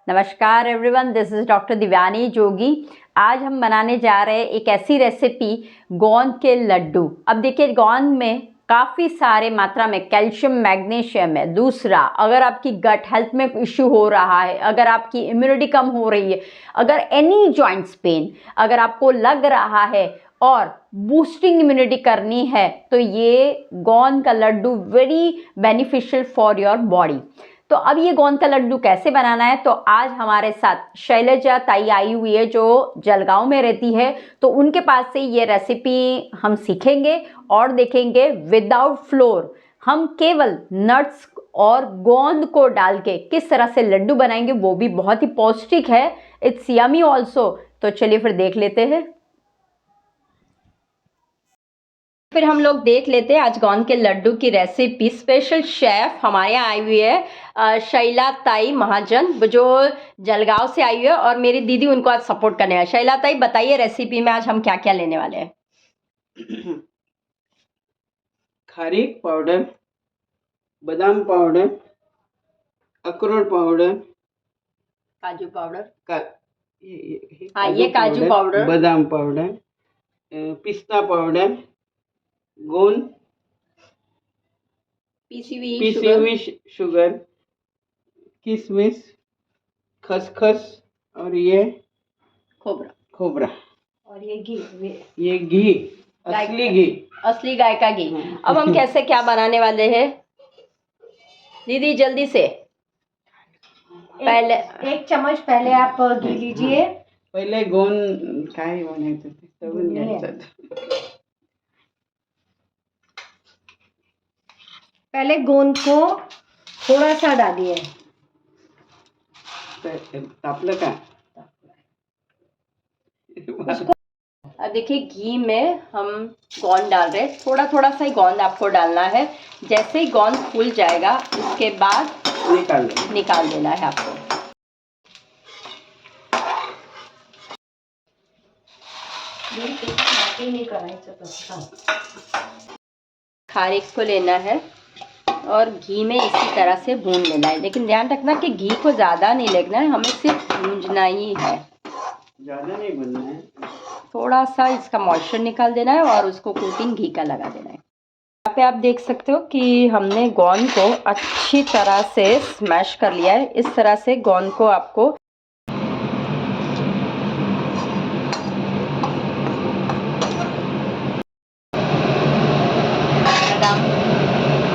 नमस्कार everyone, this is doctor Divyani Jogi. आज हम बनाने जा रहे हैं एक ऐसी रेसिपी गोंद के लड्डू। अब देखिए, गोंद में काफ़ी सारे मात्रा में कैल्शियम मैग्नीशियम है। दूसरा, अगर आपकी गट हेल्थ में इश्यू हो रहा है, अगर आपकी इम्यूनिटी कम हो रही है, अगर एनी जॉइंट्स पेन अगर आपको लग रहा है और बूस्टिंग इम्यूनिटी करनी है, तो ये गोंद का laddoo very beneficial for your body. तो अब ये गोंद का लड्डू कैसे बनाना है, तो आज हमारे साथ शैलजा ताई आई हुई है जो जलगांव में रहती है। तो उनके पास से ये रेसिपी हम सीखेंगे और देखेंगे। विदाउट फ्लोर हम केवल नट्स और गोंद को डाल के किस तरह से लड्डू बनाएंगे, वो भी बहुत ही पौष्टिक है। It's yummy also. तो चलिए फिर देख लेते हैं। फिर हम लोग देख लेते हैं आज गोंद के लड्डू की रेसिपी। स्पेशल शेफ हमारे यहाँ आई हुई है शैला ताई महाजन, जो जलगांव से आई हुई है, और मेरी दीदी उनको आज सपोर्ट करने वाली। शैला ताई, बताइए रेसिपी में आज हम क्या क्या लेने वाले हैं। खारीक पाउडर, बादाम पाउडर, अखरोट पाउडर, काजू पाउडर हाँ, ये काजू पाउडर, बादाम पाउडर, पिस्ता पाउडर, गोंद, पीसी हुई शुगर, किशमिश, खसखस, और ये खोबरा और ये घी, असली गाय का घी। अब हम कैसे क्या बनाने वाले हैं दीदी, जल्दी से। पहले एक चम्मच पहले आप घी लीजिए। पहले गोंद काय बनायचं, पहले गोंद को थोड़ा सा डालिए। तापलं का? अब देखिए, घी में हम गोंद डाल रहे हैं। थोड़ा थोड़ा सा ही गोंद आपको डालना है। जैसे ही गोंद फूल जाएगा उसके बाद निकाल देना है आपको। खारीक को लेना है और घी में इसी तरह से भून लेना है। लेकिन ध्यान रखना कि घी को ज़्यादा नहीं लेना है, हमें सिर्फ भूंजना ही है। ज़्यादा नहीं भूनना है, थोड़ा सा इसका मॉइस्चर निकाल देना है और उसको कोटिंग घी का लगा देना है। यहाँ पे आप देख सकते हो कि हमने गोंद को अच्छी तरह से स्मैश कर लिया है। इस तरह से गोंद को आपको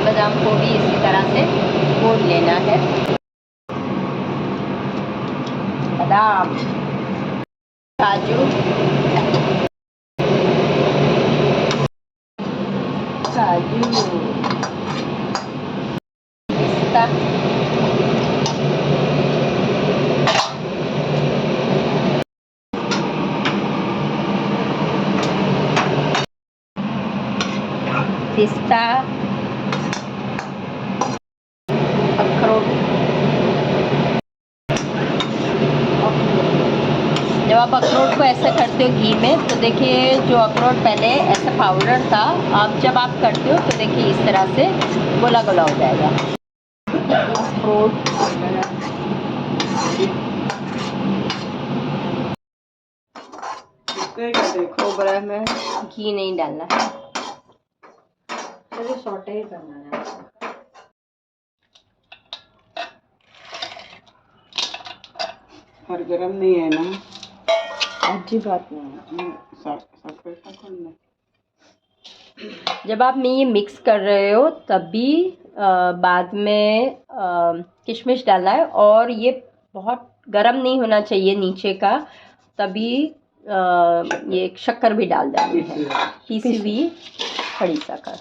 बादाम को भी इसी तरह से भून लेना है। बादाम, काजू, पिस्ता, अखरोट। जब आप अखरोट को ऐसे करते हो घी में, तो देखिए जो अखरोट पहले ऐसा पाउडर था, अब जब आप करते हो तो देखिए इस तरह से गोला गोला हो जाएगा। अखरोट खोबरा में घी नहीं डालना है, तो सौटे ही करना है। और गरम नहीं है ना? अच्छी बात नहीं। जब आप ये मिक्स कर रहे हो तभी बाद में किशमिश डालना है, और ये बहुत गरम नहीं होना चाहिए नीचे का, तभी ये शक्कर भी डाल देनी है, पीसी हुई खड़ी शक्कर।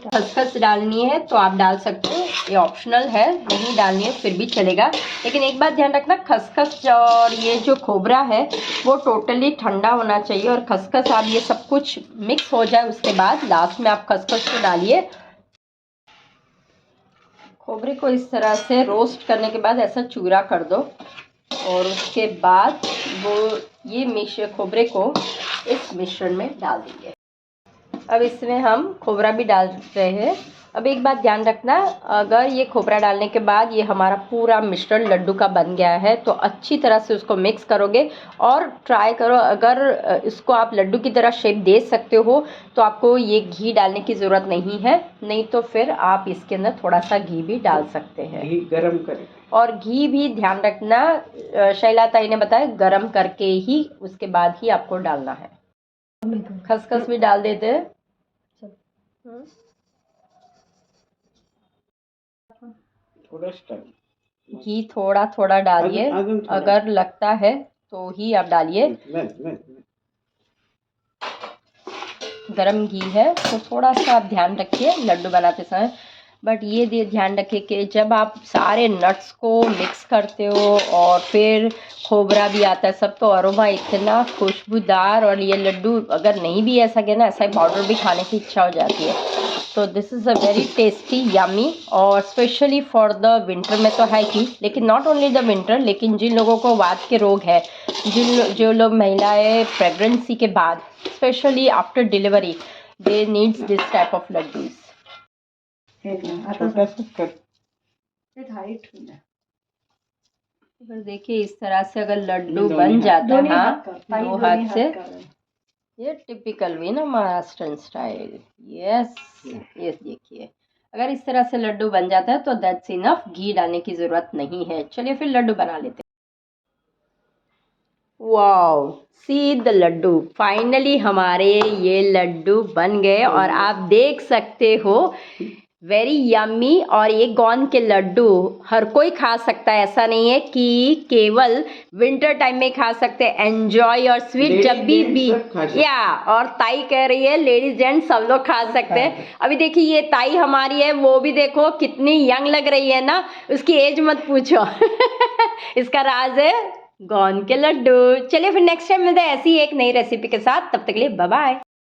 खसखस डालनी है तो आप डाल सकते हो, ये ऑप्शनल है, नहीं डालनी है फिर भी चलेगा। लेकिन एक बात ध्यान रखना, खसखस और ये जो खोबरा है वो टोटली ठंडा होना चाहिए, और खसखस आप ये सब कुछ मिक्स हो जाए उसके बाद लास्ट में आप खसखस को डालिए। खोबरे को इस तरह से रोस्ट करने के बाद ऐसा चूरा कर दो, और उसके बाद वो ये खोबरे को इस मिश्रण में डाल देंगे। अब इसमें हम खोबरा भी डाल रहे हैं अब एक बात ध्यान रखना, अगर ये खोपरा डालने के बाद ये हमारा पूरा मिश्रण लड्डू का बन गया है तो अच्छी तरह से उसको मिक्स करोगे और ट्राई करो, अगर इसको आप लड्डू की तरह शेप दे सकते हो तो आपको ये घी डालने की ज़रूरत नहीं है, नहीं तो फिर आप इसके अंदर थोड़ा सा घी भी डाल सकते हैं। घी गरम करें, और घी भी ध्यान रखना, शैला ताई ने बताया गरम करके ही उसके बाद ही आपको डालना है। खसखस भी डाल देते हैं। थोड़ा टाइम घी थोड़ा थोड़ा डालिए, अजून थोड़ा। अगर लगता है तो ही आप डालिए। गरम घी है तो थोड़ा सा आप ध्यान रखिए लड्डू बनाते समय। बट ये ध्यान रखिए कि जब आप सारे नट्स को मिक्स करते हो और फिर खोबरा भी आता है सब, तो अरोमा इतना खुशबूदार, और ये लड्डू अगर नहीं भी ऐसा गया ना, ऐसा ही पाउडर भी खाने की इच्छा हो जाती है। तो this is a very tasty yummy, और स्पेशली फॉर द विंटर में तो है ही, लेकिन नॉट ओनली द विंटर, लेकिन जिन लोगों को वात के रोग है, जो लोग महिलाएं प्रेगनेंसी के बाद specially after delivery they needs this type of laddoos. अगर देखिए इस तरह से अगर लड्डू बन जाता है, हाँ, दो हाथ से, ये टिपिकल वे ना महाराष्ट्रन स्टाइल। यस, ये देखिए अगर इस तरह से लड्डू बन जाता है तो दैट्स इनफ, घी डालने की ज़रूरत नहीं है। चलिए फिर लड्डू बना लेते हैं। Wow, see the laddoo, finally हमारे ये लड्डू बन गए और आप देख सकते हो वेरी यम्मी। और ये गोंद के लड्डू हर कोई खा सकता है, ऐसा नहीं है कि केवल विंटर टाइम में खा सकते हैं। एंजॉय और स्वीट जब भी या, और ताई कह रही है लेडीज जेंट्स सब लोग खा सकते हैं। अभी देखिए ये ताई हमारी है, वो भी देखो कितनी यंग लग रही है ना, उसकी एज मत पूछो। इसका राज है गोंद के लड्डू। चलिए फिर नेक्स्ट टाइम मिलते हैं ऐसी एक नई रेसिपी के साथ, तब तक के लिए बाय बाय।